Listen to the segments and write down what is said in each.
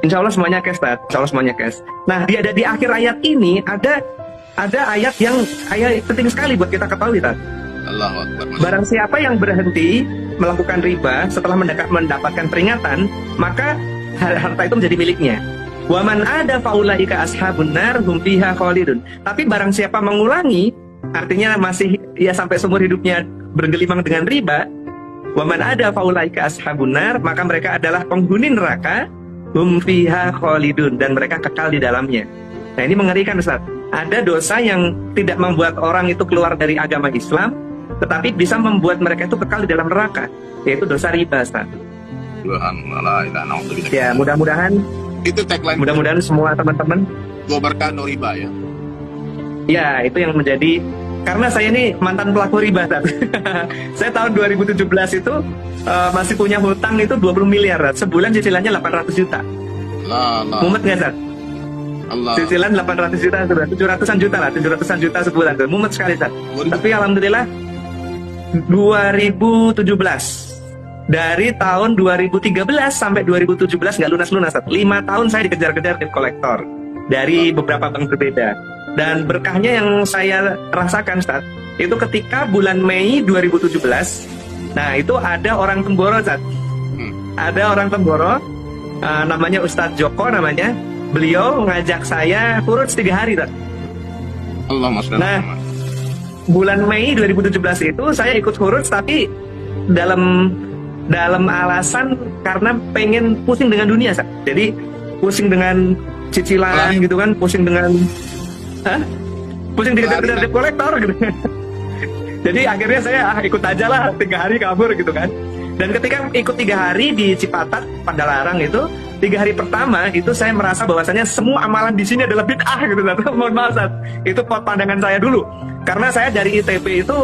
Insya Allah semuanya cash, Ustaz. Insya Allah semuanya cash. Nah, di akhir ayat ini ada ayat yang penting sekali buat kita ketahui, Ustaz. Allahu Akbar. Barang siapa yang berhenti melakukan riba setelah mendapatkan peringatan, maka harta itu menjadi miliknya. Wa man ada faulaika ashabun nar hum fiha khalidun. Tapi barang siapa mengulangi, artinya masih ya sampai seumur hidupnya bergelimang dengan riba, wa man ada faulaika ashabun nar, maka mereka adalah penghuni neraka, hum fiha khalidun, dan mereka kekal di dalamnya. Nah, ini mengerikan, Ustaz. Ada dosa yang tidak membuat orang itu keluar dari agama Islam, tetapi bisa membuat mereka itu kekal di dalam neraka, yaitu dosa riba, Ustaz. Ya, mudah-mudahan itu tagline. Mudah-mudahan semua teman-teman Gobarkan no riba ya. Ya, itu yang menjadi, karena saya ini mantan pelaku riba, Ustaz. Saya tahun 2017 itu masih punya hutang itu 20 miliar, Ustaz. Sebulan cicilannya 800 juta. Mumet nggak, Ustaz? Allah. Cicilan 800 juta, 700-an juta lah, 700-an juta sebulan. Mumet sekali, Ustaz. Tapi alhamdulillah 2017, dari tahun 2013 sampai 2017 nggak lunas-lunas, Ustaz. 5 tahun saya dikejar-kejar tim kolektor dari beberapa bank berbeda. Dan berkahnya yang saya rasakan, Ustaz, itu ketika bulan Mei 2017, nah itu ada orang Temboro, Ustaz. Ada orang Temboro, namanya Ustadz Joko namanya. Beliau ngajak saya kurus 3 hari, Ustaz. Nah, bulan Mei 2017 itu saya ikut kurus, tapi dalam alasan karena pengen pusing dengan dunia, Ustaz. Jadi pusing dengan cicilan gitu kan, pusing dengan pusing dikejar-kejar debt kolektor gitu. Jadi akhirnya saya ikut aja lah, 3 hari kabur gitu kan. Dan ketika ikut 3 hari di Cipatat, Padalarang itu, 3 hari pertama itu saya merasa bahwasanya semua amalan di sini adalah bid'ah gitu. Mohon maaf, Ustaz. Itu pandangan saya dulu. Karena saya dari ITB itu,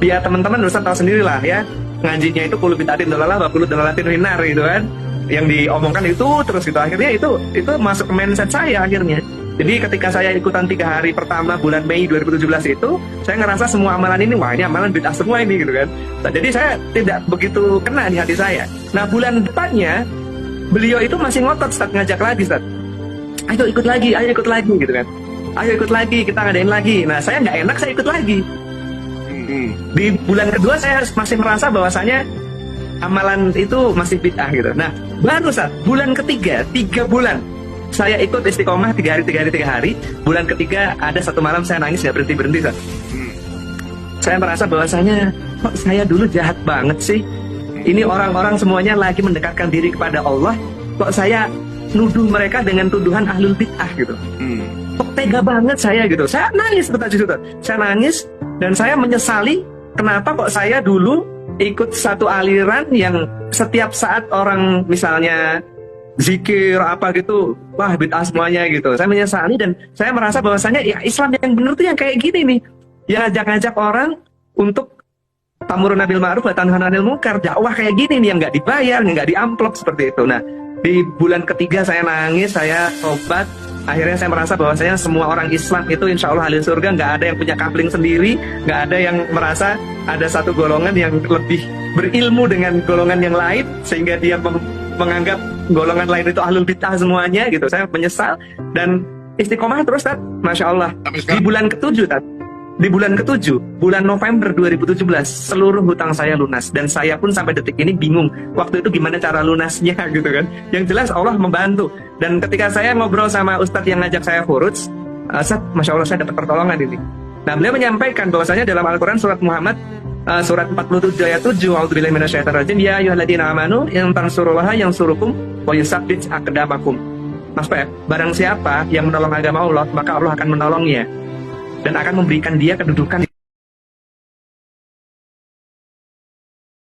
ya teman-teman Ustaz tahu sendiri lah ya, ngajinya itu kullu bid'atin dalalah wa kullu dalalatin finnar gitu kan. Yang diomongkan itu terus gitu. Akhirnya itu masuk ke mindset saya akhirnya. Jadi ketika saya ikutan 3 hari pertama bulan Mei 2017 itu, saya ngerasa semua amalan ini, wah ini amalan bid'ah semua ini gitu kan. Nah, jadi saya tidak begitu kena di hati saya. Nah, bulan depannya beliau itu masih ngotot, Ustaz, ngajak lagi, Ustaz. Ayo ikut lagi gitu kan. Ayo ikut lagi, kita ngadain lagi. Nah, saya nggak enak, saya ikut lagi. Di bulan kedua saya masih merasa bahwasanya amalan itu masih bid'ah gitu. Nah, baru, Ustaz, bulan ketiga, 3 bulan saya ikut istiqomah 3 hari. Bulan ketiga ada 1 malam saya nangis nggak berhenti, Ustaz. Saya merasa bahwasanya kok saya dulu jahat banget sih. Ini orang-orang semuanya lagi mendekatkan diri kepada Allah, kok saya nuduh mereka dengan tuduhan ahlul bid'ah gitu. Kok tega banget saya gitu. Saya nangis, betul Ustaz. Saya nangis dan saya menyesali kenapa kok saya dulu ikut satu aliran yang setiap saat orang misalnya zikir apa gitu, wah bid'ah semuanya gitu. Saya menyesali dan saya merasa bahwasanya ya Islam yang benar tuh yang kayak gini nih, yang ngajak-ngajak orang untuk ta'muruna bil ma'ruf wa tanhauna 'anil munkar, dakwah kayak gini nih yang nggak dibayar, nggak diamplop seperti itu. Nah, di bulan ketiga saya nangis, saya tobat. Akhirnya saya merasa bahwasanya semua orang Islam itu insya Allah ahli surga, nggak ada yang punya kapling sendiri, nggak ada yang merasa ada satu golongan yang lebih berilmu dengan golongan yang lain sehingga dia menganggap golongan lain itu ahlul bid'ah semuanya gitu. Saya menyesal dan istiqomah terus, Tad. Masya Allah. Di bulan ke-7, Tad. Di bulan ke-7, bulan November 2017, seluruh hutang saya lunas. Dan saya pun sampai detik ini bingung waktu itu gimana cara lunasnya gitu kan. Yang jelas Allah membantu. Dan ketika saya ngobrol sama Ustadz yang ngajak saya furuj, Ustadz, Masya Allah saya dapat pertolongan ini. Nah, beliau menyampaikan bahwasanya dalam Al-Quran surat Muhammad surat 47 ayat 7, A'udzubillahi minasyaitonir rajim, ya ayyuhalladzina amanu in tansurullaha yansurukum wa yusabbit aqdamakum. Maksudnya, barang siapa yang menolong agama Allah, maka Allah akan menolongnya dan akan memberikan dia kedudukan